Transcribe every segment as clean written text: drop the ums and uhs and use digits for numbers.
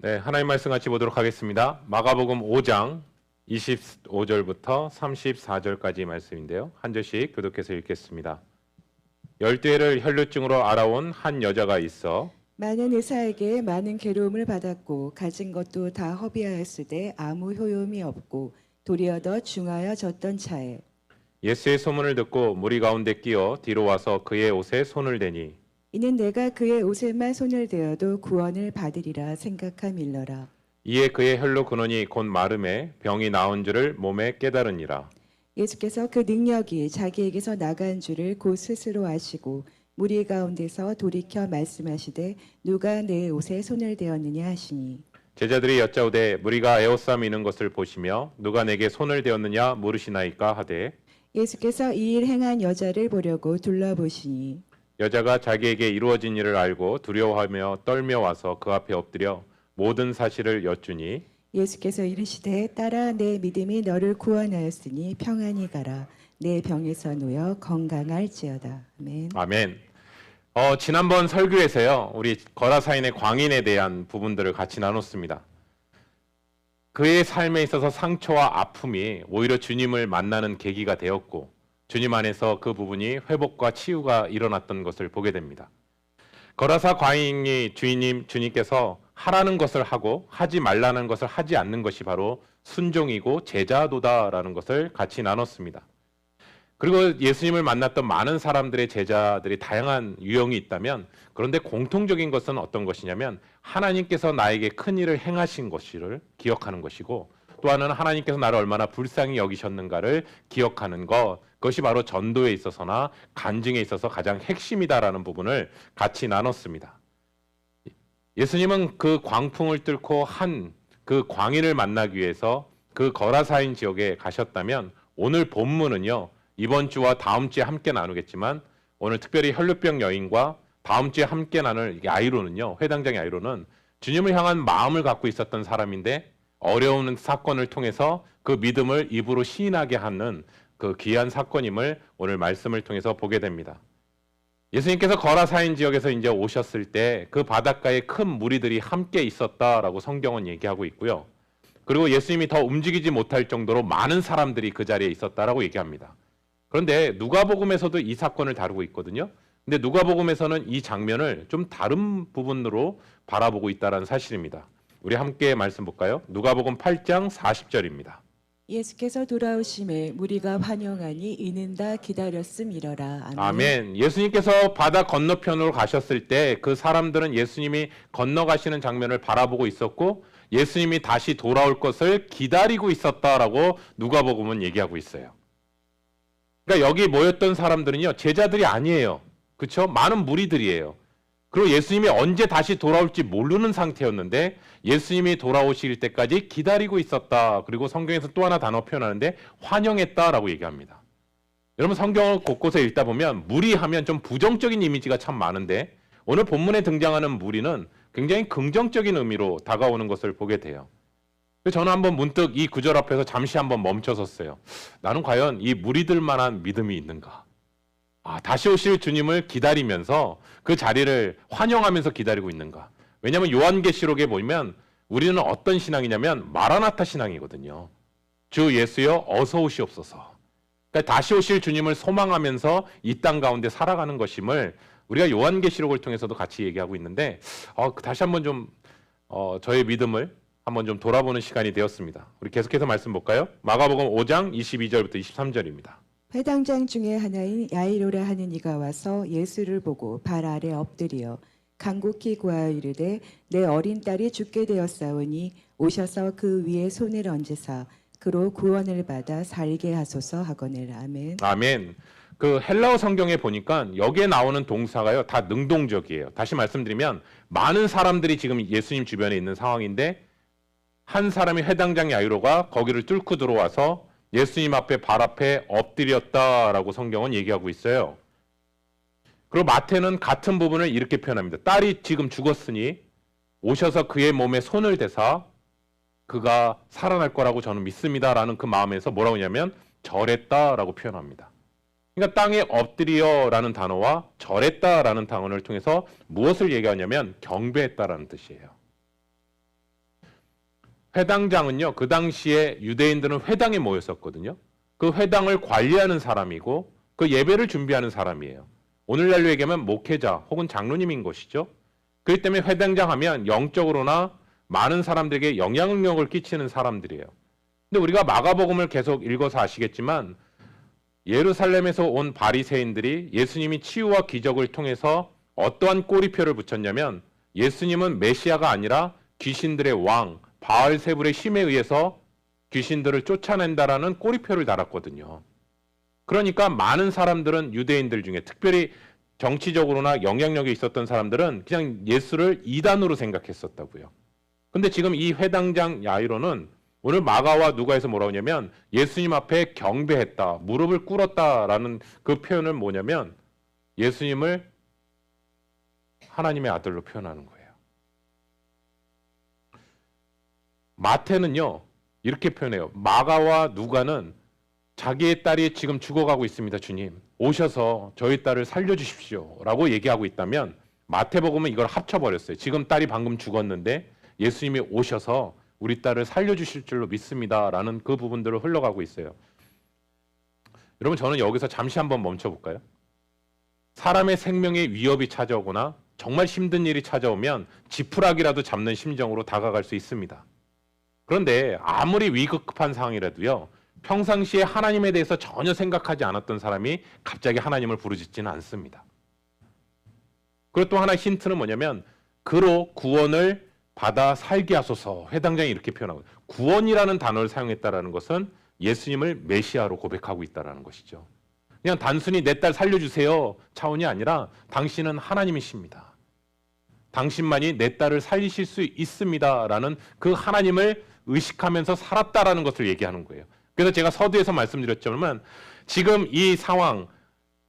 네, 하나님 말씀 같이 보도록 하겠습니다. 마가복음 5장 25절부터 34절까지 말씀인데요. 한 절씩 교독해서 읽겠습니다. 열대를 혈루증으로 알아온 한 여자가 있어 많은 의사에게 많은 괴로움을 받았고 가진 것도 다 허비하였으되 아무 효용이 없고 도리어 더 중하여졌던 차에 예수의 소문을 듣고 무리 가운데 끼어 뒤로 와서 그의 옷에 손을 대니 이는 내가 그의 옷에만 손을 대어도 구원을 받으리라 생각함일러라. 이에 그의 혈루 근원이 곧 마름에 병이 나은 줄을 몸에 깨달으니라. 예수께서 그 능력이 자기에게서 나간 줄을 곧 스스로 아시고 무리 가운데서 돌이켜 말씀하시되 누가 내 옷에 손을 대었느냐 하시니 제자들이 여짜오되 무리가 에워싸 이는 것을 보시며 누가 내게 손을 대었느냐 물으시나이까 하되 예수께서 이 일 행한 여자를 보려고 둘러보시니 여자가 자기에게 이루어진 일을 알고 두려워하며 떨며 와서 그 앞에 엎드려 모든 사실을 여쭈니 예수께서 이르시되 딸아 내 믿음이 너를 구원하였으니 평안히 가라 내 병에서 놓여 건강할지어다. 아멘. 아멘. 지난번 설교에서요 우리 거라사인의 광인에 대한 부분들을 같이 나눴습니다. 그의 삶에 있어서 상처와 아픔이 오히려 주님을 만나는 계기가 되었고 주님 안에서 그 부분이 회복과 치유가 일어났던 것을 보게 됩니다. 거라사 과인이 주님께서 하라는 것을 하고 하지 말라는 것을 하지 않는 것이 바로 순종이고 제자도다라는 것을 같이 나눴습니다. 그리고 예수님을 만났던 많은 사람들의 제자들이 다양한 유형이 있다면 그런데 공통적인 것은 어떤 것이냐면 하나님께서 나에게 큰 일을 행하신 것을 기억하는 것이고 또 하나는 하나님께서 나를 얼마나 불쌍히 여기셨는가를 기억하는 것, 그것이 바로 전도에 있어서나 간증에 있어서 가장 핵심이다라는 부분을 같이 나눴습니다. 예수님은 그 광풍을 뚫고 한 그 광인을 만나기 위해서 그 거라사인 지역에 가셨다면 오늘 본문은요 이번 주와 다음 주에 함께 나누겠지만 오늘 특별히 혈루병 여인과 다음 주에 함께 나눌 아이로는요 회당장의 아이로는 주님을 향한 마음을 갖고 있었던 사람인데 어려운 사건을 통해서 그 믿음을 입으로 시인하게 하는 그 귀한 사건임을 오늘 말씀을 통해서 보게 됩니다. 예수님께서 거라사인 지역에서 이제 오셨을 때 그 바닷가에 큰 무리들이 함께 있었다라고 성경은 얘기하고 있고요. 그리고 예수님이 더 움직이지 못할 정도로 많은 사람들이 그 자리에 있었다라고 얘기합니다. 그런데 누가복음에서도 이 사건을 다루고 있거든요. 근데 누가복음에서는 이 장면을 좀 다른 부분으로 바라보고 있다는 사실입니다. 우리 함께 말씀 볼까요? 누가복음 8장 40절입니다. 예수께서 돌아오심에 무리가 환영하니 이는 다 기다렸음이러라. 아멘. 아멘. 예수님께서 바다 건너편으로 가셨을 때 그 사람들은 예수님이 건너가시는 장면을 바라보고 있었고 예수님이 다시 돌아올 것을 기다리고 있었다라고 누가복음은 얘기하고 있어요. 그러니까 여기 모였던 사람들은요 제자들이 아니에요. 그렇죠? 많은 무리들이에요. 그리고 예수님이 언제 다시 돌아올지 모르는 상태였는데 예수님이 돌아오실 때까지 기다리고 있었다. 그리고 성경에서 또 하나 단어 표현하는데 환영했다라고 얘기합니다. 여러분 성경을 곳곳에 읽다 보면 무리하면 좀 부정적인 이미지가 참 많은데 오늘 본문에 등장하는 무리는 굉장히 긍정적인 의미로 다가오는 것을 보게 돼요. 저는 한번 문득 이 구절 앞에서 잠시 한번 멈춰섰어요. 나는 과연 이 무리들만한 믿음이 있는가? 다시 오실 주님을 기다리면서 그 자리를 환영하면서 기다리고 있는가? 왜냐하면 요한계시록에 보면 우리는 어떤 신앙이냐면 마라나타 신앙이거든요. 주 예수여 어서 오시옵소서. 그러니까 다시 오실 주님을 소망하면서 이 땅 가운데 살아가는 것임을 우리가 요한계시록을 통해서도 같이 얘기하고 있는데 다시 한번 좀 저의 믿음을 한번 좀 돌아보는 시간이 되었습니다. 우리 계속해서 말씀 볼까요? 마가복음 5장 22절부터 23절입니다. 회당장 중에 하나인 야이로라 하는 이가 와서 예수를 보고 발 아래 엎드려 간곡히 구하여 이르되 내 어린 딸이 죽게 되었사오니 오셔서 그 위에 손을 얹으사 그로 구원을 받아 살게 하소서 하거늘. 아멘. 아멘. 그 헬라어 성경에 보니까 여기에 나오는 동사가요 다 능동적이에요. 다시 말씀드리면 많은 사람들이 지금 예수님 주변에 있는 상황인데 한 사람이 회당장 야이로가 거기를 뚫고 들어와서 예수님 앞에 발 앞에 엎드렸다라고 성경은 얘기하고 있어요. 그리고 마태는 같은 부분을 이렇게 표현합니다. 딸이 지금 죽었으니 오셔서 그의 몸에 손을 대사 그가 살아날 거라고 저는 믿습니다라는 그 마음에서 뭐라고 하냐면 절했다라고 표현합니다. 그러니까 땅에 엎드려라는 단어와 절했다라는 단어를 통해서 무엇을 얘기하냐면 경배했다라는 뜻이에요. 회당장은요, 그 당시에 유대인들은 회당에 모였었거든요. 그 회당을 관리하는 사람이고 그 예배를 준비하는 사람이에요. 오늘날로 얘기하면 목회자 혹은 장로님인 것이죠. 그렇기 때문에 회당장 하면 영적으로나 많은 사람들에게 영향력을 끼치는 사람들이에요. 근데 우리가 마가복음을 계속 읽어서 아시겠지만 예루살렘에서 온 바리새인들이 예수님이 치유와 기적을 통해서 어떠한 꼬리표를 붙였냐면 예수님은 메시아가 아니라 귀신들의 왕 바알세불의 힘에 의해서 귀신들을 쫓아낸다라는 꼬리표를 달았거든요. 그러니까 많은 사람들은 유대인들 중에 특별히 정치적으로나 영향력이 있었던 사람들은 그냥 예수를 이단으로 생각했었다고요. 근데 지금 이 회당장 야이로는 오늘 마가와 누가에서 뭐라고 하냐면 예수님 앞에 경배했다, 무릎을 꿇었다라는 그 표현은 뭐냐면 예수님을 하나님의 아들로 표현하는 거예요. 마태는요 이렇게 표현해요. 마가와 누가는 자기의 딸이 지금 죽어가고 있습니다. 주님 오셔서 저희 딸을 살려주십시오 라고 얘기하고 있다면 마태복음은 이걸 합쳐버렸어요. 지금 딸이 방금 죽었는데 예수님이 오셔서 우리 딸을 살려주실 줄로 믿습니다 라는 그 부분들을 흘러가고 있어요. 여러분 저는 여기서 잠시 한번 멈춰볼까요? 사람의 생명에 위협이 찾아오거나 정말 힘든 일이 찾아오면 지푸라기라도 잡는 심정으로 다가갈 수 있습니다. 그런데 아무리 위급한 상황이라도요, 평상시에 하나님에 대해서 전혀 생각하지 않았던 사람이 갑자기 하나님을 부르짖지는 않습니다. 그리고 또 하나 힌트는 뭐냐면 그로 구원을 받아 살게 하소서. 회당장이 이렇게 표현하고 구원이라는 단어를 사용했다라는 것은 예수님을 메시아로 고백하고 있다라는 것이죠. 그냥 단순히 내 딸 살려주세요 차원이 아니라 당신은 하나님이십니다. 당신만이 내 딸을 살리실 수 있습니다라는 그 하나님을 의식하면서 살았다라는 것을 얘기하는 거예요. 그래서 제가 서두에서 말씀드렸지만 지금 이 상황,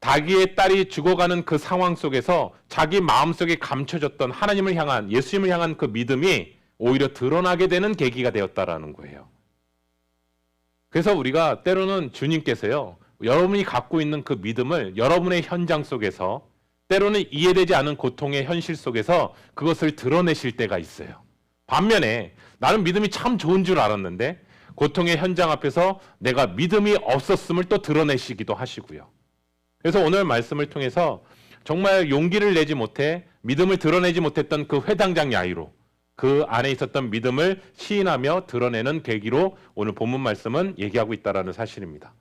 자기의 딸이 죽어가는 그 상황 속에서 자기 마음속에 감춰졌던 하나님을 향한, 예수님을 향한 그 믿음이 오히려 드러나게 되는 계기가 되었다라는 거예요. 그래서 우리가 때로는 주님께서요, 여러분이 갖고 있는 그 믿음을 여러분의 현장 속에서 때로는 이해되지 않은 고통의 현실 속에서 그것을 드러내실 때가 있어요. 반면에 나는 믿음이 참 좋은 줄 알았는데 고통의 현장 앞에서 내가 믿음이 없었음을 또 드러내시기도 하시고요. 그래서 오늘 말씀을 통해서 정말 용기를 내지 못해 믿음을 드러내지 못했던 그 회당장 야이로 그 안에 있었던 믿음을 시인하며 드러내는 계기로 오늘 본문 말씀은 얘기하고 있다는 사실입니다.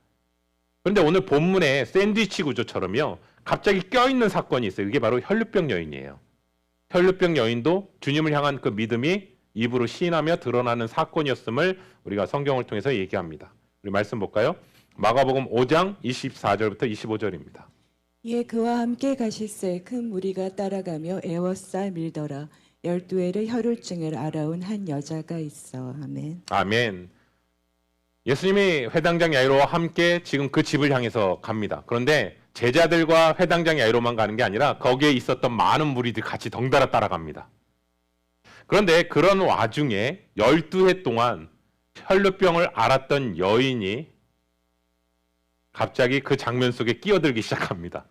그런데 오늘 본문의 샌드위치 구조처럼요, 갑자기 껴있는 사건이 있어요. 이게 바로 혈루병 여인이에요. 혈루병 여인도 주님을 향한 그 믿음이 입으로 시인하며 드러나는 사건이었음을 우리가 성경을 통해서 얘기합니다. 우리 말씀 볼까요? 마가복음 5장 24절부터 25절입니다. 이에 그와 함께 가실새 큰 무리가 따라가며 애워싸 밀더라. 12회를 혈루증을 알아온 한 여자가 있어. 아멘. 아멘. 예수님이 회당장 야이로와 함께 지금 그 집을 향해서 갑니다. 그런데 제자들과 회당장 야이로만 가는 게 아니라 거기에 있었던 많은 무리들이 같이 덩달아 따라갑니다. 그런데 그런 와중에 12해 동안 혈루병을 앓았던 여인이 갑자기 그 장면 속에 끼어들기 시작합니다.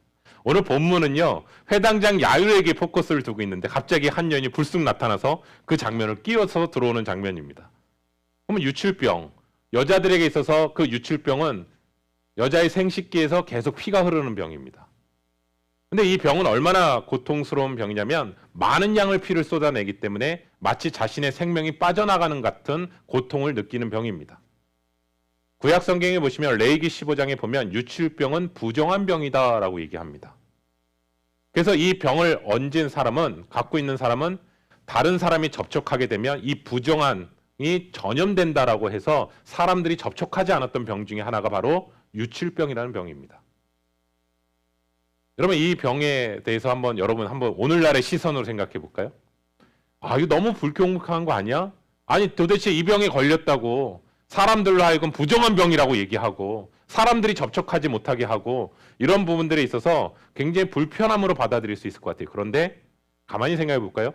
오늘 본문은요, 회당장 야이로에게 포커스를 두고 있는데 갑자기 한 여인이 불쑥 나타나서 그 장면을 끼어서 들어오는 장면입니다. 그러면 유출병, 여자들에게 있어서 그 유출병은 여자의 생식기에서 계속 피가 흐르는 병입니다. 근데 이 병은 얼마나 고통스러운 병이냐면 많은 양의 피를 쏟아내기 때문에 마치 자신의 생명이 빠져나가는 같은 고통을 느끼는 병입니다. 구약 성경에 보시면 레위기 15장에 보면 유출병은 부정한 병이다라고 얘기합니다. 그래서 이 병을 얹은 사람은, 갖고 있는 사람은 다른 사람이 접촉하게 되면 이 부정한이 전염된다라고 해서 사람들이 접촉하지 않았던 병 중에 하나가 바로 유출병이라는 병입니다. 여러분 이 병에 대해서 여러분 한번 오늘날의 시선으로 생각해 볼까요? 아, 이거 너무 불경한 거 아니야? 아니 도대체 이 병에 걸렸다고 사람들로 하여금 부정한 병이라고 얘기하고 사람들이 접촉하지 못하게 하고 이런 부분들에 있어서 굉장히 불편함으로 받아들일 수 있을 것 같아요. 그런데 가만히 생각해 볼까요?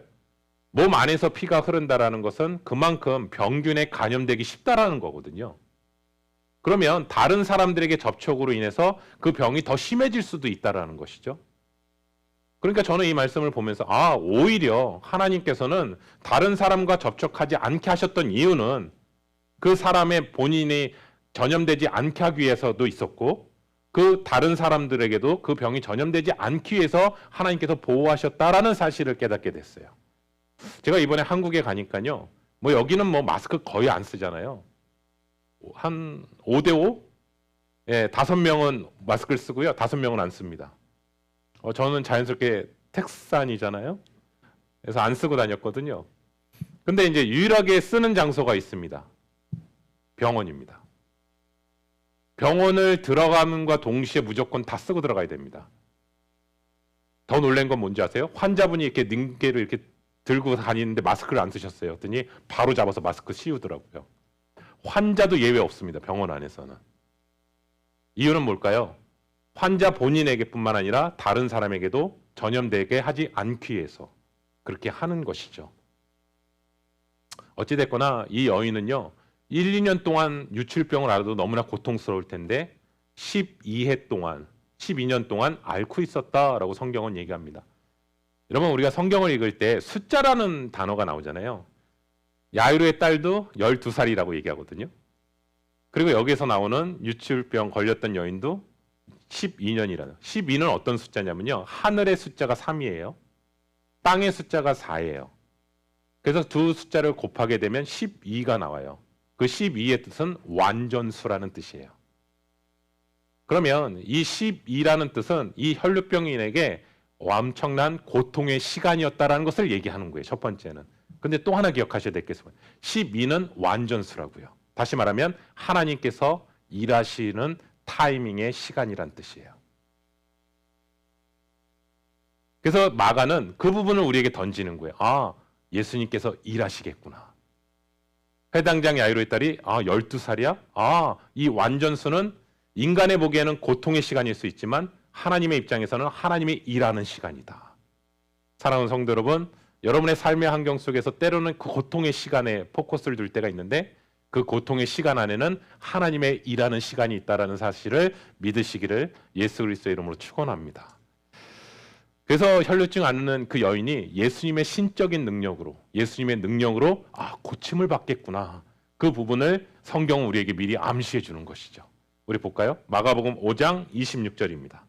몸 안에서 피가 흐른다라는 것은 그만큼 병균에 감염되기 쉽다라는 거거든요. 그러면 다른 사람들에게 접촉으로 인해서 그 병이 더 심해질 수도 있다라는 것이죠. 그러니까 저는 이 말씀을 보면서 오히려 하나님께서는 다른 사람과 접촉하지 않게 하셨던 이유는 그 사람의 본인이 전염되지 않게 하기 위해서도 있었고 그 다른 사람들에게도 그 병이 전염되지 않기 위해서 하나님께서 보호하셨다라는 사실을 깨닫게 됐어요. 제가 이번에 한국에 가니까요. 뭐 여기는 뭐 마스크 거의 안 쓰잖아요. 한 5대5? 예, 5명은 마스크를 쓰고요. 5명은 안 씁니다. 저는 자연스럽게 tex산이잖아요. 그래서 안 쓰고 다녔거든요. 근데 이제 유일하게 쓰는 장소가 있습니다. 병원입니다. 병원을 들어가는과 동시에 무조건 다 쓰고 들어가야 됩니다. 더 놀란 건 뭔지 아세요? 환자분이 이렇게 능계를 이렇게 들고 다니는데 마스크를 안 쓰셨어요. 그랬더니 바로 잡아서 마스크 씌우더라고요. 환자도 예외 없습니다. 병원 안에서는. 이유는 뭘까요? 환자 본인에게뿐만 아니라 다른 사람에게도 전염되게 하지 않기 위해서 그렇게 하는 것이죠. 어찌됐거나 이 여인은요. 1, 2년 동안 유출병을 앓아도 너무나 고통스러울 텐데 12년 동안 앓고 있었다라고 성경은 얘기합니다. 여러분 우리가 성경을 읽을 때 숫자라는 단어가 나오잖아요. 야이로의 딸도 12살이라고 얘기하거든요. 그리고 여기에서 나오는 유출병 걸렸던 여인도 12년이라는. 12는 어떤 숫자냐면요. 하늘의 숫자가 3이에요. 땅의 숫자가 4예요. 그래서 두 숫자를 곱하게 되면 12가 나와요. 그 12의 뜻은 완전수라는 뜻이에요. 그러면 이 12라는 뜻은 이 혈루병인에게 엄청난 고통의 시간이었다라는 것을 얘기하는 거예요. 첫 번째는. 근데 또 하나 기억하셔야 될 게 있습니다. 12는 완전수라고요. 다시 말하면 하나님께서 일하시는 타이밍의 시간이란 뜻이에요. 그래서 마가는 그 부분을 우리에게 던지는 거예요. 예수님께서 일하시겠구나. 해당장 야이로의 딸이 12살이야? 이 완전수는 인간의 보기에는 고통의 시간일 수 있지만 하나님의 입장에서는 하나님이 일하는 시간이다. 사랑하는 성도 여러분, 여러분의 삶의 환경 속에서 때로는 그 고통의 시간에 포커스를 둘 때가 있는데 그 고통의 시간 안에는 하나님의 일하는 시간이 있다는 사실을 믿으시기를 예수 그리스도의 이름으로 축원합니다. 그래서 혈루증 앓는 그 여인이 예수님의 신적인 능력으로 고침을 받겠구나. 그 부분을 성경은 우리에게 미리 암시해 주는 것이죠. 우리 볼까요? 마가복음 5장 26절입니다.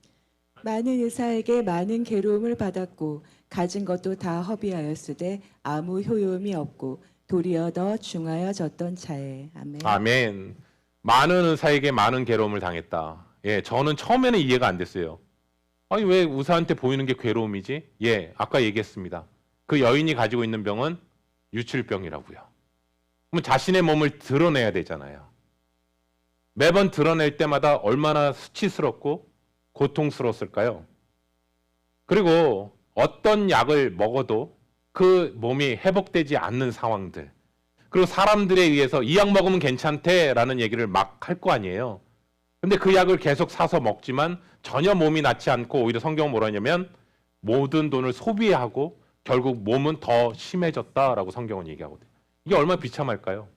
많은 의사에게 많은 괴로움을 받았고 가진 것도 다 허비하였으되 아무 효용이 없고 도리어 더 중하여졌던 차에. 아멘. 아멘. 많은 의사에게 많은 괴로움을 당했다. 예, 저는 처음에는 이해가 안 됐어요. 아니 왜 의사한테 보이는 게 괴로움이지? 예, 아까 얘기했습니다. 그 여인이 가지고 있는 병은 유출병이라고요. 그럼 자신의 몸을 드러내야 되잖아요. 매번 드러낼 때마다 얼마나 수치스럽고 고통스러웠을까요? 그리고 어떤 약을 먹어도 그 몸이 회복되지 않는 상황들. 그리고 사람들에 의해서 이 약 먹으면 괜찮대라는 얘기를 막 할 거 아니에요. 근데 그 약을 계속 사서 먹지만 전혀 몸이 낫지 않고 오히려 성경은 뭐라 하냐면 모든 돈을 소비하고 결국 몸은 더 심해졌다라고 성경은 얘기하거든요. 이게 얼마나 비참할까요?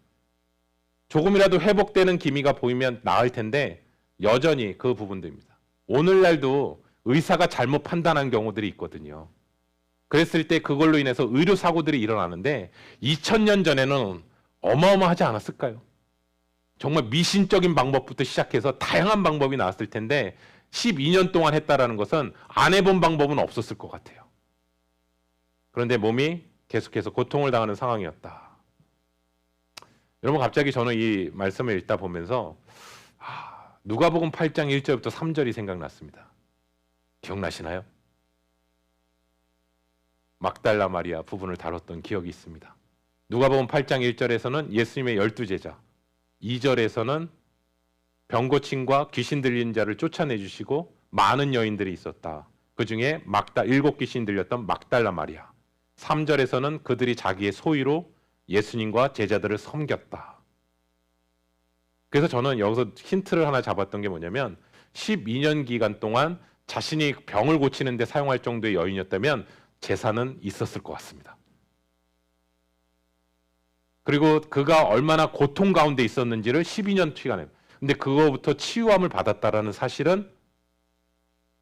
조금이라도 회복되는 기미가 보이면 나을 텐데 여전히 그 부분들입니다. 오늘날도 의사가 잘못 판단한 경우들이 있거든요. 그랬을 때 그걸로 인해서 의료 사고들이 일어나는데 2000년 전에는 어마어마하지 않았을까요? 정말 미신적인 방법부터 시작해서 다양한 방법이 나왔을 텐데 12년 동안 했다라는 것은 안 해본 방법은 없었을 것 같아요. 그런데 몸이 계속해서 고통을 당하는 상황이었다. 여러분 갑자기 저는 이 말씀을 읽다 보면서 누가복음 8장 1절부터 3절이 생각났습니다. 기억나시나요? 막달라 마리아 부분을 다뤘던 기억이 있습니다. 누가복음 8장 1절에서는 예수님의 12제자, 2절에서는 병고침과 귀신 들린 자를 쫓아내주시고 많은 여인들이 있었다. 그 중에 7귀신 들렸던 막달라 마리아. 3절에서는 그들이 자기의 소유로 예수님과 제자들을 섬겼다. 그래서 저는 여기서 힌트를 하나 잡았던 게 뭐냐면 12년 기간 동안 자신이 병을 고치는 데 사용할 정도의 여인이었다면 재산은 있었을 것 같습니다. 그리고 그가 얼마나 고통 가운데 있었는지를 12년 기간에 근데 그거부터 치유함을 받았다라는 사실은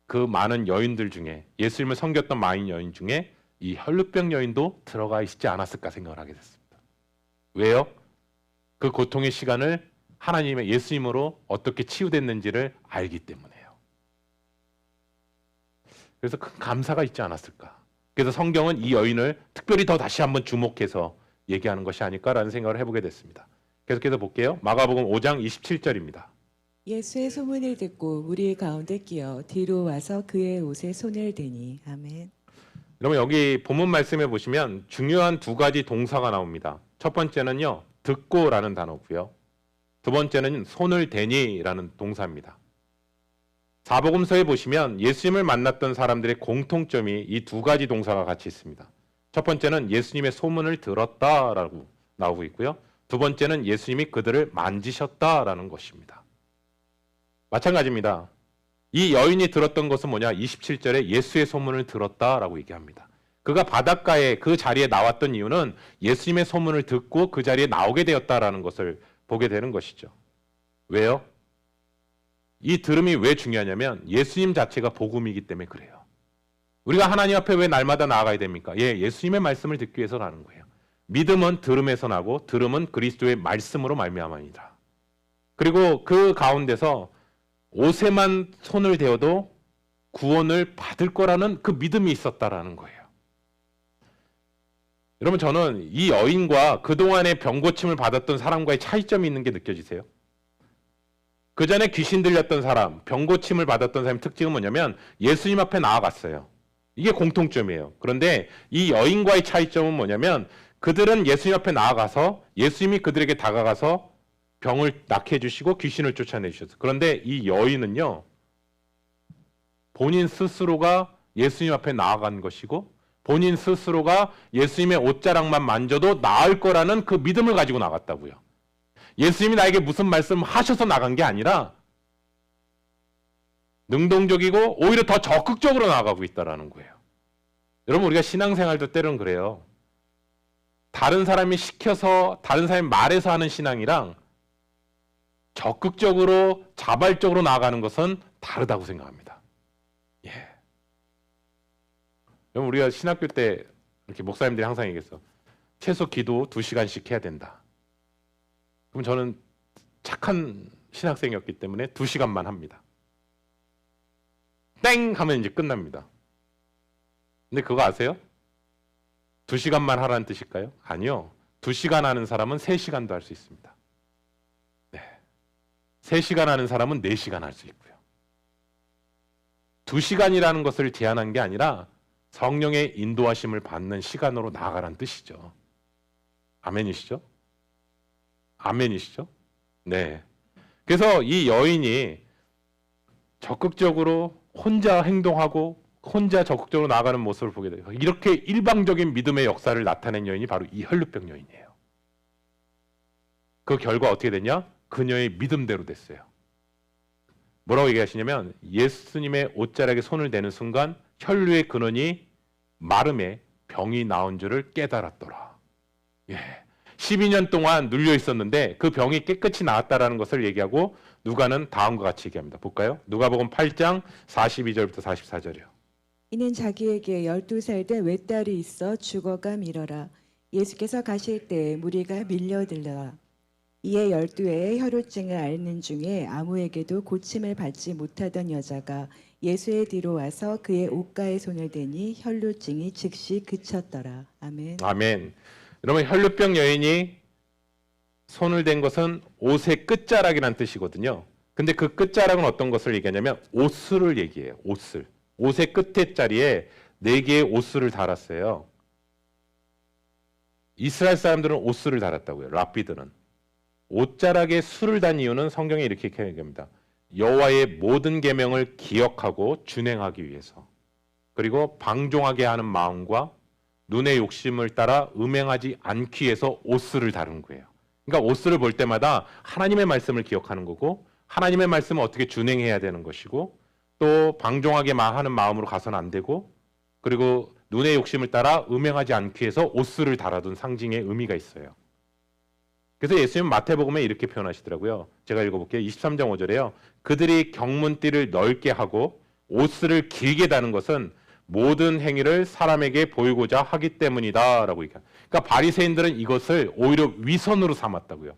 그 많은 여인들 중에 예수님을 섬겼던 많은 여인 중에 이 혈루병 여인도 들어가 있지 않았을까 생각을 하게 됐습니다. 왜요? 그 고통의 시간을 하나님의 예수님으로 어떻게 치유됐는지를 알기 때문에요. 그래서 큰 감사가 있지 않았을까. 그래서 성경은 이 여인을 특별히 더 다시 한번 주목해서 얘기하는 것이 아닐까라는 생각을 해보게 됐습니다. 계속해서 볼게요. 마가복음 5장 27절입니다. 예수의 소문을 듣고 무리 가운데 끼어 뒤로 와서 그의 옷에 손을 대니. 아멘. 여러분 여기 본문 말씀에 보시면 중요한 두 가지 동사가 나옵니다. 첫 번째는요. 듣고라는 단어고요. 두 번째는 손을 대니라는 동사입니다. 사복음서에 보시면 예수님을 만났던 사람들의 공통점이 이 두 가지 동사가 같이 있습니다. 첫 번째는 예수님의 소문을 들었다라고 나오고 있고요. 두 번째는 예수님이 그들을 만지셨다라는 것입니다. 마찬가지입니다. 이 여인이 들었던 것은 뭐냐? 27절에 예수의 소문을 들었다라고 얘기합니다. 그가 바닷가에 그 자리에 나왔던 이유는 예수님의 소문을 듣고 그 자리에 나오게 되었다라는 것을 보게 되는 것이죠. 왜요? 이 들음이 왜 중요하냐면 예수님 자체가 복음이기 때문에 그래요. 우리가 하나님 앞에 왜 날마다 나아가야 됩니까? 예수님의 말씀을 듣기 위해서 나는 거예요. 믿음은 들음에서 나고 들음은 그리스도의 말씀으로 말미암아이다. 그리고 그 가운데서 옷에만 손을 대어도 구원을 받을 거라는 그 믿음이 있었다라는 거예요. 여러분 저는 이 여인과 그동안의 병고침을 받았던 사람과의 차이점이 있는 게 느껴지세요? 그 전에 귀신 들렸던 사람, 병고침을 받았던 사람의 특징은 뭐냐면 예수님 앞에 나아갔어요. 이게 공통점이에요. 그런데 이 여인과의 차이점은 뭐냐면 그들은 예수님 앞에 나아가서 예수님이 그들에게 다가가서 병을 낫게 해주시고 귀신을 쫓아내 주셨어요. 그런데 이 여인은요. 본인 스스로가 예수님 앞에 나아간 것이고 본인 스스로가 예수님의 옷자락만 만져도 나을 거라는 그 믿음을 가지고 나갔다고요. 예수님이 나에게 무슨 말씀 하셔서 나간 게 아니라 능동적이고 오히려 더 적극적으로 나아가고 있다는 거예요. 여러분 우리가 신앙생활도 때로는 그래요. 다른 사람이 시켜서 다른 사람이 말해서 하는 신앙이랑 적극적으로 자발적으로 나아가는 것은 다르다고 생각합니다. 여러분 우리가 신학교 때 이렇게 목사님들이 항상 얘기했어. 최소 기도 2시간씩 해야 된다. 그럼 저는 착한 신학생이었기 때문에 2시간만 합니다. 땡! 하면 이제 끝납니다. 근데 그거 아세요? 2시간만 하라는 뜻일까요? 아니요. 2시간 하는 사람은 3시간도 할 수 있습니다. 3시간 하는 사람은 4시간 할 수 있고요. 2시간이라는 것을 제한한 게 아니라 성령의 인도하심을 받는 시간으로 나아가라는 뜻이죠. 아멘이시죠? 아멘이시죠? 네. 그래서 이 여인이 적극적으로 혼자 행동하고 혼자 적극적으로 나아가는 모습을 보게 돼요. 이렇게 일방적인 믿음의 역사를 나타낸 여인이 바로 이 혈루병 여인이에요. 그 결과 어떻게 됐냐? 그녀의 믿음대로 됐어요. 뭐라고 얘기하시냐면 예수님의 옷자락에 손을 대는 순간 혈루의 근원이 마름에 병이 나온 줄을 깨달았더라. 12년 동안 눌려 있었는데 그 병이 깨끗이 나았다라는 것을 얘기하고 누가는 다음과 같이 얘기합니다. 볼까요? 누가복음 8장 42절부터 44절이요. 이는 자기에게 12살 된 외딸이 있어 죽어가 밀어라. 예수께서 가실 때 무리가 밀려들라. 이에 12회의 혈루증을 앓는 중에 아무에게도 고침을 받지 못하던 여자가 예수의 뒤로 와서 그의 옷가에 손을 대니 혈루증이 즉시 그쳤더라. 아멘. 아멘. 여러분 혈루병 여인이 손을 댄 것은 옷의 끝자락이라는 뜻이거든요. 근데 그 끝자락은 어떤 것을 얘기하냐면 옷술을 얘기해요. 옷술. 옷의 끝에 자리에 4개의 옷술을 달았어요. 이스라엘 사람들은 옷술을 달았다고요. 랍비들은. 옷자락에 술을 단 이유는 성경에 이렇게 얘기합니다. 여호와의 모든 계명을 기억하고 준행하기 위해서. 그리고 방종하게 하는 마음과 눈의 욕심을 따라 음행하지 않기 위해서 옷술을 다룬 거예요. 그러니까 옷술을 볼 때마다 하나님의 말씀을 기억하는 거고 하나님의 말씀을 어떻게 준행해야 되는 것이고 또 방종하게 하는 마음으로 가서는 안 되고 그리고 눈의 욕심을 따라 음행하지 않기 위해서 옷술을 달아둔 상징의 의미가 있어요. 그래서 예수님은 마태복음에 이렇게 표현하시더라고요. 제가 읽어볼게요. 23장 5절에요. 그들이 경문띠를 넓게 하고 옷을 길게 다는 것은 모든 행위를 사람에게 보이고자 하기 때문이다라고 얘기합니다. 그러니까 바리새인들은 이것을 오히려 위선으로 삼았다고요.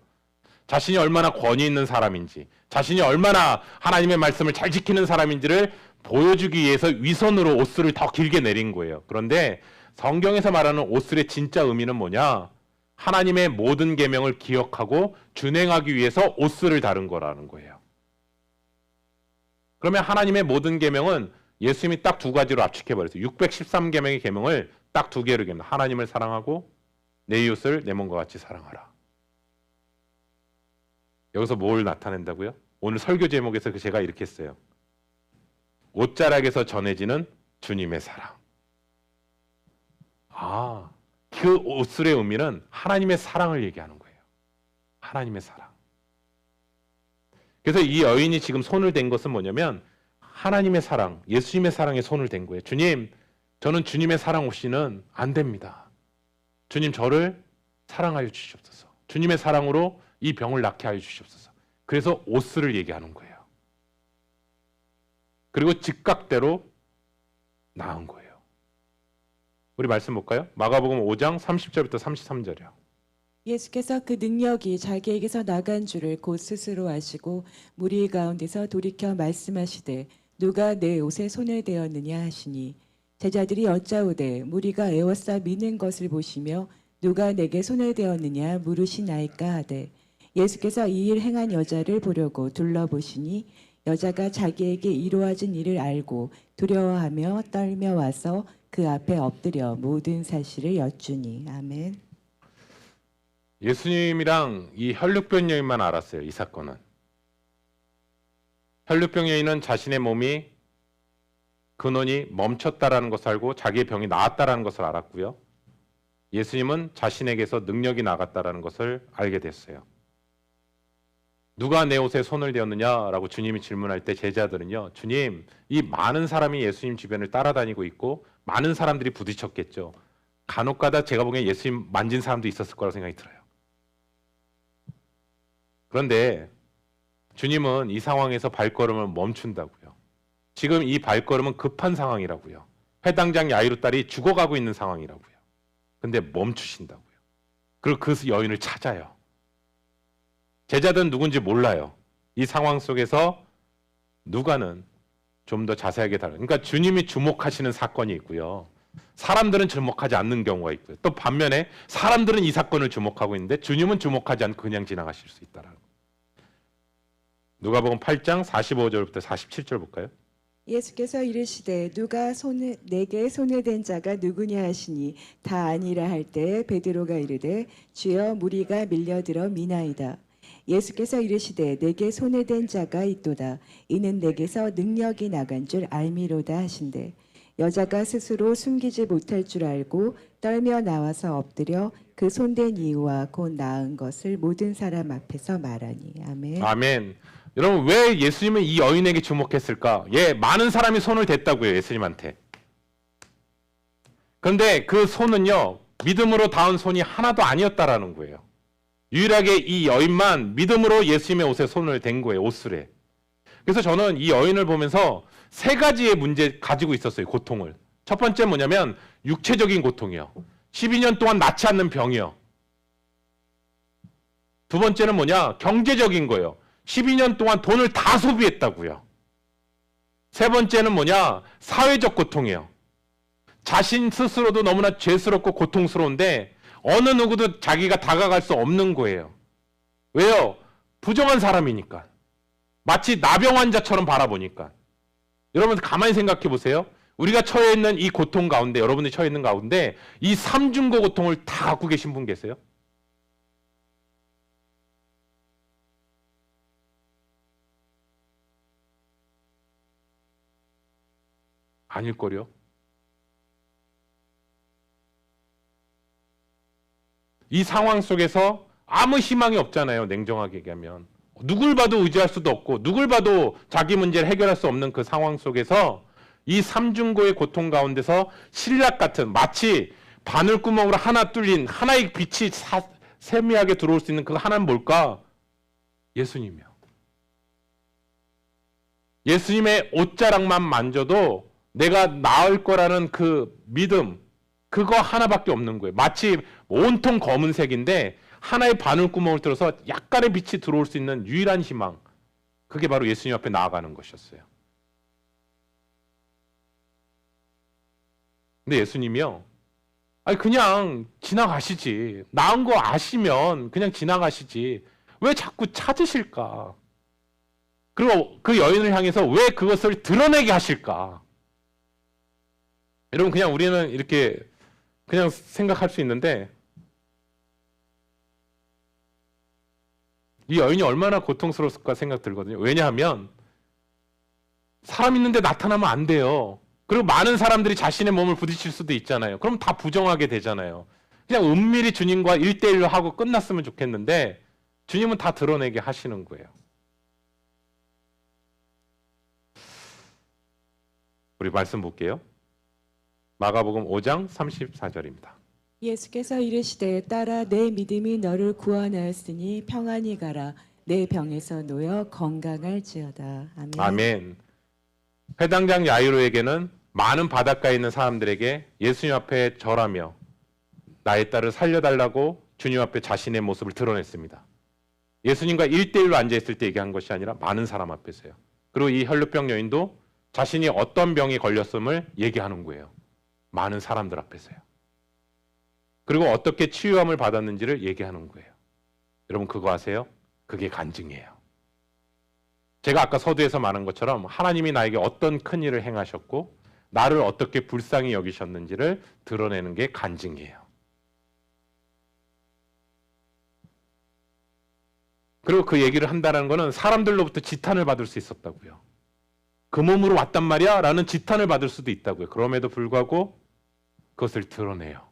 자신이 얼마나 권위 있는 사람인지, 자신이 얼마나 하나님의 말씀을 잘 지키는 사람인지를 보여주기 위해서 위선으로 옷술을 더 길게 내린 거예요. 그런데 성경에서 말하는 옷술의 진짜 의미는 뭐냐? 하나님의 모든 계명을 기억하고 준행하기 위해서 옷술을 다른 거라는 거예요. 그러면 하나님의 모든 계명은 예수님이 딱 두 가지로 압축해버렸어요. 613계명의 계명을 딱 두 개로 얘기합니다. 하나님을 사랑하고 내 이웃을 내 몸과 같이 사랑하라. 여기서 뭘 나타낸다고요? 오늘 설교 제목에서 제가 이렇게 했어요. 옷자락에서 전해지는 주님의 사랑. 그 옷술의 의미는 하나님의 사랑을 얘기하는 거예요. 하나님의 사랑. 그래서 이 여인이 지금 손을 댄 것은 뭐냐면 하나님의 사랑, 예수님의 사랑에 손을 댄 거예요. 주님, 저는 주님의 사랑 없이는 안 됩니다. 주님, 저를 사랑하여 주시옵소서. 주님의 사랑으로 이 병을 낫게 하여 주시옵소서. 그래서 옷술을 얘기하는 거예요. 그리고 즉각대로 나은 거예요. 우리 말씀 볼까요? 마가복음 5장 30절부터 33절이요. 예수께서 그 능력이 자기에게서 나간 줄을 곧 스스로 아시고 무리 가운데서 돌이켜 말씀하시되 누가 내 옷에 손을 대었느냐 하시니 제자들이 여짜오되 무리가 에워싸 미는 것을 보시며 누가 내게 손을 대었느냐 물으시나이까 하되 예수께서 이 일 행한 여자를 보려고 둘러보시니 여자가 자기에게 이루어진 일을 알고 두려워하며 떨며 와서 그 앞에 엎드려 모든 사실을 여쭈니. 아멘. 예수님이랑 이 혈루병 여인만 알았어요. 이 사건은. 혈루병 여인은 자신의 몸이 근원이 멈췄다라는 것을 알고 자기의 병이 나았다라는 것을 알았고요. 예수님은 자신에게서 능력이 나갔다라는 것을 알게 됐어요. 누가 내 옷에 손을 대었느냐라고 주님이 질문할 때 제자들은요. 주님, 이 많은 사람이 예수님 주변을 따라다니고 있고 많은 사람들이 부딪혔겠죠. 간혹가다 제가 보기엔 예수님 만진 사람도 있었을 거라고 생각이 들어요. 그런데 주님은 이 상황에서 발걸음을 멈춘다고요. 지금 이 발걸음은 급한 상황이라고요. 회당장 야이로 딸이 죽어가고 있는 상황이라고요. 근데 멈추신다고요. 그리고 그 여인을 찾아요. 제자들은 누군지 몰라요. 이 상황 속에서 누가는 좀 더 자세하게 다뤄요. 그러니까 주님이 주목하시는 사건이 있고요. 사람들은 주목하지 않는 경우가 있고요. 또 반면에 사람들은 이 사건을 주목하고 있는데 주님은 주목하지 않고 그냥 지나가실 수 있다라는 거예요. 누가복음 8장 45절부터 47절 볼까요? 예수께서 이르시되 누가 내게 손을 댄 자가 누구냐 하시니 다 아니라 할 때 베드로가 이르되 주여 무리가 밀려들어 미나이다. 예수께서 이르시되 내게 손을 댄 자가 있도다. 이는 내게서 능력이 나간 줄 알미로다 하신대. 여자가 스스로 숨기지 못할 줄 알고 떨며 나와서 엎드려 그 손댄 이유와 곧 나은 것을 모든 사람 앞에서 말하니. 아멘. 아멘. 여러분 왜 예수님은 이 여인에게 주목했을까? 많은 사람이 손을 댔다고요. 예수님한테. 그런데 그 손은요. 믿음으로 닿은 손이 하나도 아니었다라는 거예요. 유일하게 이 여인만 믿음으로 예수님의 옷에 손을 댄 거예요. 옷술에. 그래서 저는 이 여인을 보면서 세 가지의 문제 가지고 있었어요. 고통을. 첫 번째 뭐냐면 육체적인 고통이요. 12년 동안 낫지 않는 병이요. 두 번째는 뭐냐? 경제적인 거예요. 12년 동안 돈을 다 소비했다고요. 세 번째는 뭐냐? 사회적 고통이에요. 자신 스스로도 너무나 죄스럽고 고통스러운데 어느 누구도 자기가 다가갈 수 없는 거예요. 왜요? 부정한 사람이니까. 마치 나병 환자처럼 바라보니까. 여러분 가만히 생각해 보세요. 우리가 처해 있는 이 고통 가운데, 여러분들이 처해 있는 가운데 이 삼중고 고통을 다 갖고 계신 분 계세요? 아닐걸요? 이 상황 속에서 아무 희망이 없잖아요. 냉정하게 얘기하면. 누굴 봐도 의지할 수도 없고 누굴 봐도 자기 문제를 해결할 수 없는 그 상황 속에서 이 삼중고의 고통 가운데서 신락 같은 마치 바늘구멍으로 하나 뚫린 하나의 빛이 세미하게 들어올 수 있는 그 하나는 뭘까? 예수님이요. 예수님의 옷자락만 만져도 내가 나을 거라는 그 믿음, 그거 하나밖에 없는 거예요. 마치 온통 검은색인데 하나의 바늘구멍을 뚫어서 약간의 빛이 들어올 수 있는 유일한 희망, 그게 바로 예수님 앞에 나아가는 것이었어요. 근데 예수님이요, 아니 그냥 지나가시지. 나은 거 아시면 그냥 지나가시지. 왜 자꾸 찾으실까? 그리고 그 여인을 향해서 왜 그것을 드러내게 하실까? 여러분, 그냥 우리는 이렇게 그냥 생각할 수 있는데 이 여인이 얼마나 고통스러웠을까 생각 들거든요. 왜냐하면 사람 있는데 나타나면 안 돼요. 그리고 많은 사람들이 자신의 몸을 부딪힐 수도 있잖아요. 그럼 다 부정하게 되잖아요. 그냥 은밀히 주님과 1대1로 하고 끝났으면 좋겠는데 주님은 다 드러내게 하시는 거예요. 우리 말씀 볼게요. 마가복음 5장 34절입니다. 예수께서 이르시되 딸아 내 믿음이 너를 구원하였으니 평안히 가라 내 병에서 놓여 건강할지어다. 아멘. 아멘. 회당장 야이로에게는 많은 바닷가에 있는 사람들에게 예수님 앞에 절하며 나의 딸을 살려달라고 주님 앞에 자신의 모습을 드러냈습니다. 예수님과 1대1로 앉아있을 때 얘기한 것이 아니라 많은 사람 앞에서요. 그리고 이 혈루병 여인도 자신이 어떤 병이 걸렸음을 얘기하는 거예요. 많은 사람들 앞에서요. 그리고 어떻게 치유함을 받았는지를 얘기하는 거예요. 여러분 그거 아세요? 그게 간증이에요. 제가 아까 서두에서 말한 것처럼 하나님이 나에게 어떤 큰 일을 행하셨고 나를 어떻게 불쌍히 여기셨는지를 드러내는 게 간증이에요. 그리고 그 얘기를 한다는 것은 사람들로부터 지탄을 받을 수 있었다고요. 그 몸으로 왔단 말이야? 라는 지탄을 받을 수도 있다고요. 그럼에도 불구하고 그것을 드러내요.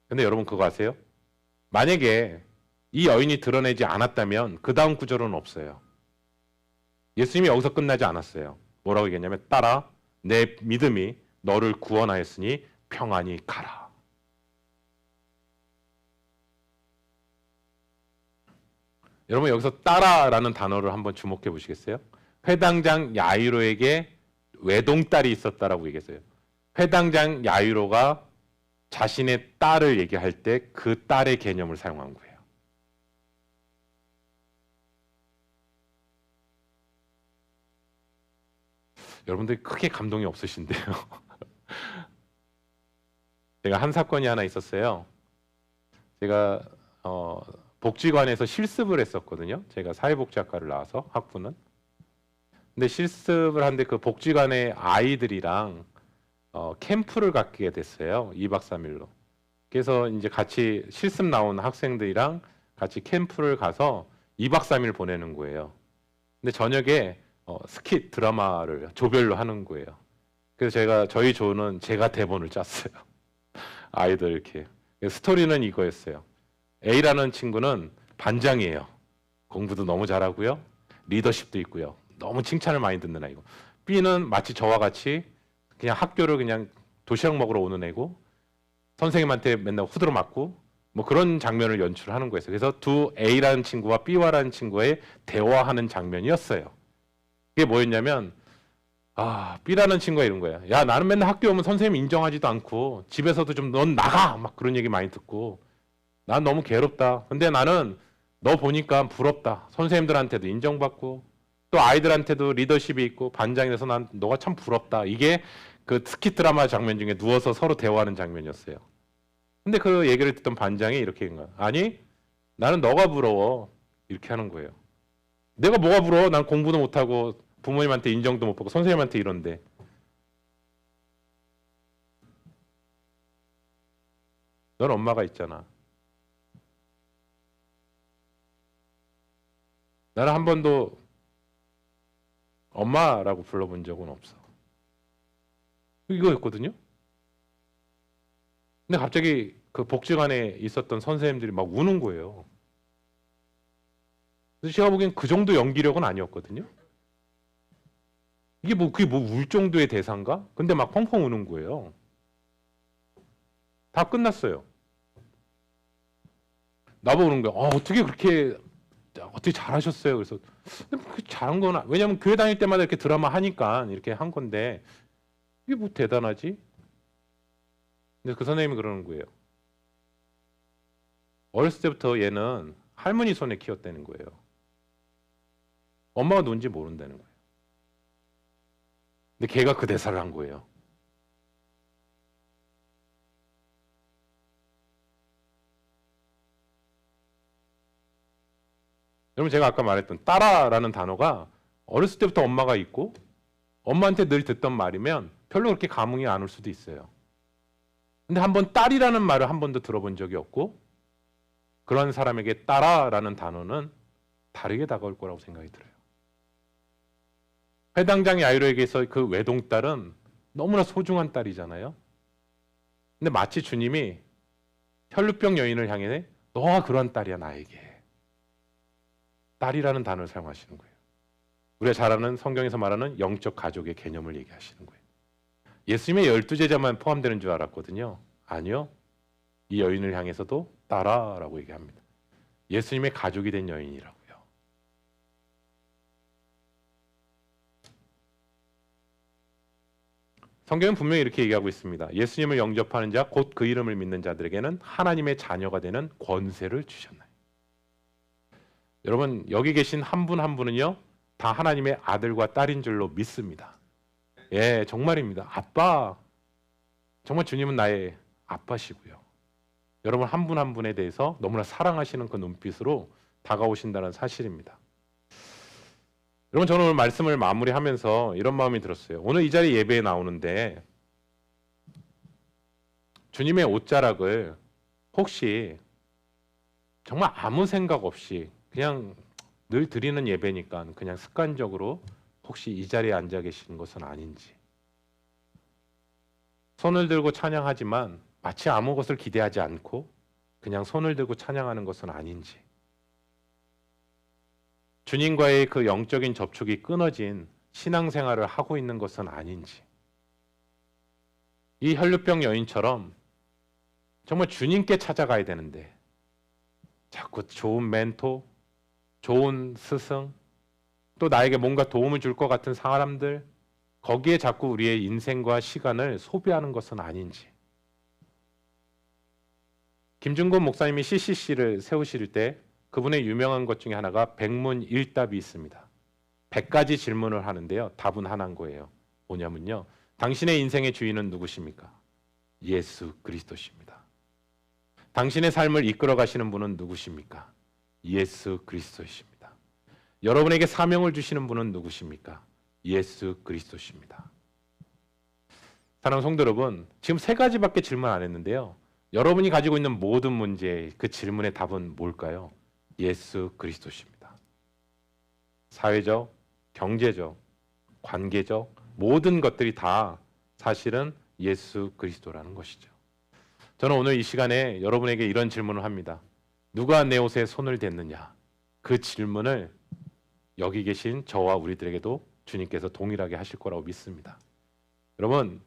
근데 여러분 그거 아세요? 만약에 이 여인이 드러내지 않았다면 그 다음 구절은 없어요. 예수님이 여기서 끝나지 않았어요. 뭐라고 얘기했냐면 딸아 내 믿음이 너를 구원하였으니 평안히 가라. 여러분 여기서 딸아라는 단어를 한번 주목해 보시겠어요? 회당장 야이로에게 외동딸이 있었다라고 얘기했어요. 회당장 야이로가 자신의 딸을 얘기할 때 그 딸의 개념을 사용한 거예요. 여러분들이 크게 감동이 없으신데요. 제가 한 사건이 하나 있었어요. 제가 복지관에서 실습을 했었거든요. 제가 사회복지학과를 나와서 학부는. 근데 실습을 하는데 그 복지관의 아이들이랑 캠프를 갖게 됐어요. 2박 3일로. 그래서 이제 같이 실습 나온 학생들이랑 같이 캠프를 가서 2박 3일 보내는 거예요. 근데 저녁에 스킷 드라마를 조별로 하는 거예요. 그래서 저희 조는 제가 대본을 짰어요. 아이들 이렇게. 스토리는 이거였어요. A라는 친구는 반장이에요. 공부도 너무 잘하고요. 리더십도 있고요. 너무 칭찬을 많이 듣는 아이고. B는 마치 저와 같이 그냥 학교를 그냥 도시락 먹으러 오는 애고 선생님한테 맨날 후드로 맞고 뭐 그런 장면을 연출하는 거였어요. 그래서 두 A라는 친구와 B와라는 친구의 대화하는 장면이었어요. 그게 뭐였냐면 B라는 친구가 이런 거야. 야 나는 맨날 학교 오면 선생님 인정하지도 않고 집에서도 좀 넌 나가! 막 그런 얘기 많이 듣고 난 너무 괴롭다. 근데 나는 너 보니까 부럽다. 선생님들한테도 인정받고 또 아이들한테도 리더십이 있고 반장이 돼서 난 너가 참 부럽다. 이게 그 스킷 드라마 장면 중에 누워서 서로 대화하는 장면이었어요. 근데 그 얘기를 듣던 반장이 이렇게 한 거야. 아니 나는 너가 부러워. 이렇게 하는 거예요. 내가 뭐가 부러워? 난 공부도 못하고 부모님한테 인정도 못 받고 선생님한테 이런데. 넌 엄마가 있잖아. 나는 한 번도 엄마라고 불러본 적은 없어. 이거였거든요. 근데 갑자기 그 복지관에 있었던 선생님들이 막 우는 거예요. 그래서 제가 보기엔 그 정도 연기력은 아니었거든요. 그게 뭐 울 정도의 대사인가? 근데 막 펑펑 우는 거예요. 다 끝났어요. 나보고 우는 거야. 어떻게 그렇게 어떻게 잘하셨어요? 그래서 잘한 건 왜냐하면 교회 다닐 때마다 이렇게 드라마 하니까 이렇게 한 건데 이게 뭐 대단하지? 근데 그 선생님이 그러는 거예요. 어렸을 때부터 얘는 할머니 손에 키웠다는 거예요. 엄마가 누군지 모른다는 거예요. 근데 걔가 그 대사를 한 거예요. 여러분 제가 아까 말했던 따라라는 단어가 어렸을 때부터 엄마가 있고 엄마한테 늘 듣던 말이면 별로 그렇게 감흥이 안 올 수도 있어요. 근데 한번 딸이라는 말을 한 번도 들어본 적이 없고 그런 사람에게 따라라는 단어는 다르게 다가올 거라고 생각이 들어요. 회당장 야이로에게서 그 외동딸은 너무나 소중한 딸이잖아요. 근데 마치 주님이 혈루병 여인을 향해 너가 그런 딸이야 나에게. 딸이라는 단어를 사용하시는 거예요. 우리가 잘 아는 성경에서 말하는 영적 가족의 개념을 얘기하시는 거예요. 예수님의 12제자만 포함되는 줄 알았거든요. 아니요. 이 여인을 향해서도 딸아라고 얘기합니다. 예수님의 가족이 된 여인이라고요. 성경은 분명히 이렇게 얘기하고 있습니다. 예수님을 영접하는 자, 곧 그 이름을 믿는 자들에게는 하나님의 자녀가 되는 권세를 주셨나요? 여러분 여기 계신 한 분 한 분은요 다 하나님의 아들과 딸인 줄로 믿습니다. 예, 정말입니다. 아빠, 정말 주님은 나의 아빠시고요. 여러분 한 분 한 분에 대해서 너무나 사랑하시는 그 눈빛으로 다가오신다는 사실입니다. 여러분 저는 오늘 말씀을 마무리하면서 이런 마음이 들었어요. 오늘 이 자리 예배에 나오는데 주님의 옷자락을 혹시 정말 아무 생각 없이 그냥 늘 드리는 예배니까 그냥 습관적으로 혹시 이 자리에 앉아 계시는 것은 아닌지, 손을 들고 찬양하지만 마치 아무 것을 기대하지 않고 그냥 손을 들고 찬양하는 것은 아닌지, 주님과의 그 영적인 접촉이 끊어진 신앙생활을 하고 있는 것은 아닌지, 이 혈루병 여인처럼 정말 주님께 찾아가야 되는데 자꾸 좋은 멘토, 좋은 스승, 또 나에게 뭔가 도움을 줄 것 같은 사람들, 거기에 자꾸 우리의 인생과 시간을 소비하는 것은 아닌지. 김준곤 목사님이 CCC를 세우실 때 그분의 유명한 것 중에 하나가 백문일답이 있습니다. 100가지 질문을 하는데요. 답은 하나인 거예요. 뭐냐면요. 당신의 인생의 주인은 누구십니까? 예수 그리스도십니다. 당신의 삶을 이끌어 가시는 분은 누구십니까? 예수 그리스도이십니다. 여러분에게 사명을 주시는 분은 누구십니까? 예수 그리스도십니다. 사랑하는 성도 여러분, 지금 3가지밖에 질문 안 했는데요. 여러분이 가지고 있는 모든 문제, 그 질문의 답은 뭘까요? 예수 그리스도십니다. 사회적, 경제적, 관계적 모든 것들이 다 사실은 예수 그리스도라는 것이죠. 저는 오늘 이 시간에 여러분에게 이런 질문을 합니다. 누가 내 옷에 손을 댔느냐? 그 질문을 여기 계신 저와 우리들에게도 주님께서 동일하게 하실 거라고 믿습니다. 여러분,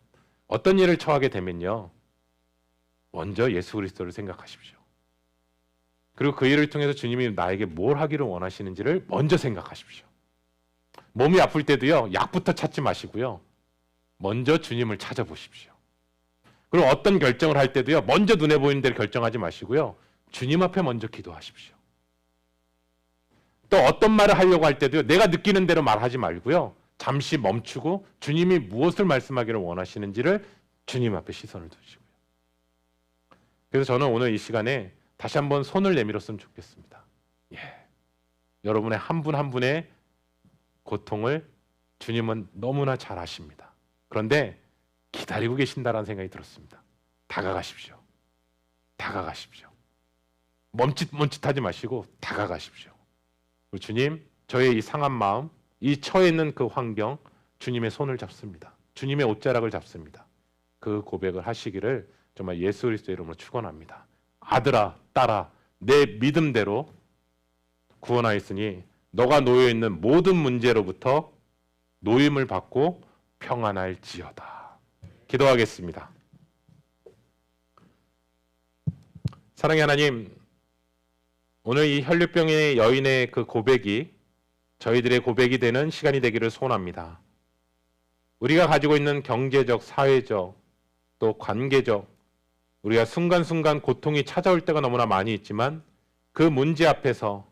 어떤 일을 처하게 되면요, 먼저 예수 그리스도를 생각하십시오. 그리고 그 일을 통해서 주님이 나에게 뭘 하기를 원하시는지를 먼저 생각하십시오. 몸이 아플 때도요, 약부터 찾지 마시고요, 먼저 주님을 찾아보십시오. 그리고 어떤 결정을 할 때도요, 먼저 눈에 보이는 대로 결정하지 마시고요, 주님 앞에 먼저 기도하십시오. 또 어떤 말을 하려고 할 때도요, 내가 느끼는 대로 말하지 말고요, 잠시 멈추고 주님이 무엇을 말씀하기를 원하시는지를 주님 앞에 시선을 두시고요. 그래서 저는 오늘 이 시간에 다시 한번 손을 내밀었으면 좋겠습니다. 예. 여러분의 한 분 한 분의 고통을 주님은 너무나 잘 아십니다. 그런데 기다리고 계신다라는 생각이 들었습니다. 다가가십시오. 다가가십시오. 멈칫멈칫하지 마시고 다가가십시오. 주님, 저의 이 상한 마음, 이 처해 있는 그 환경, 주님의 손을 잡습니다. 주님의 옷자락을 잡습니다. 그 고백을 하시기를 정말 예수 그리스도의 이름으로 축원합니다. 아들아, 딸아, 내 믿음대로 구원하였으니 너가 놓여 있는 모든 문제로부터 노임을 받고 평안할지어다. 기도하겠습니다. 사랑의 하나님, 오늘 이 혈류병의 여인의 그 고백이 저희들의 고백이 되는 시간이 되기를 소원합니다. 우리가 가지고 있는 경제적, 사회적, 또 관계적, 우리가 순간순간 고통이 찾아올 때가 너무나 많이 있지만 그 문제 앞에서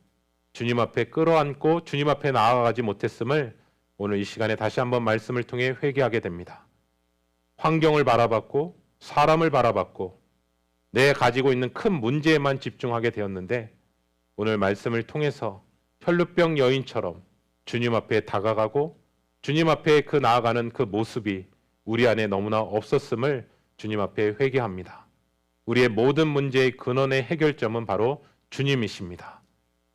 주님 앞에 끌어안고 주님 앞에 나아가지 못했음을 오늘 이 시간에 다시 한번 말씀을 통해 회개하게 됩니다. 환경을 바라봤고 사람을 바라봤고 내 가지고 있는 큰 문제에만 집중하게 되었는데 오늘 말씀을 통해서 혈루병 여인처럼 주님 앞에 다가가고 주님 앞에 그 나아가는 그 모습이 우리 안에 너무나 없었음을 주님 앞에 회개합니다. 우리의 모든 문제의 근원의 해결점은 바로 주님이십니다.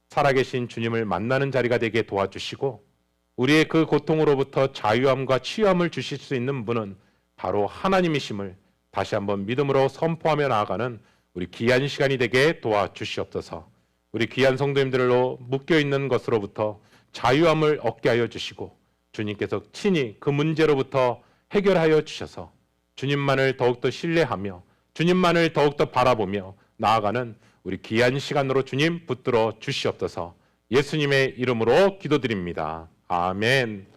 살아계신 주님을 만나는 자리가 되게 도와주시고 우리의 그 고통으로부터 자유함과 치유함을 주실 수 있는 분은 바로 하나님이심을 다시 한번 믿음으로 선포하며 나아가는 우리 귀한 시간이 되게 도와주시옵소서. 우리 귀한 성도님들로 묶여있는 것으로부터 자유함을 얻게 하여 주시고 주님께서 친히 그 문제로부터 해결하여 주셔서 주님만을 더욱더 신뢰하며 주님만을 더욱더 바라보며 나아가는 우리 귀한 시간으로 주님 붙들어 주시옵소서. 예수님의 이름으로 기도드립니다. 아멘.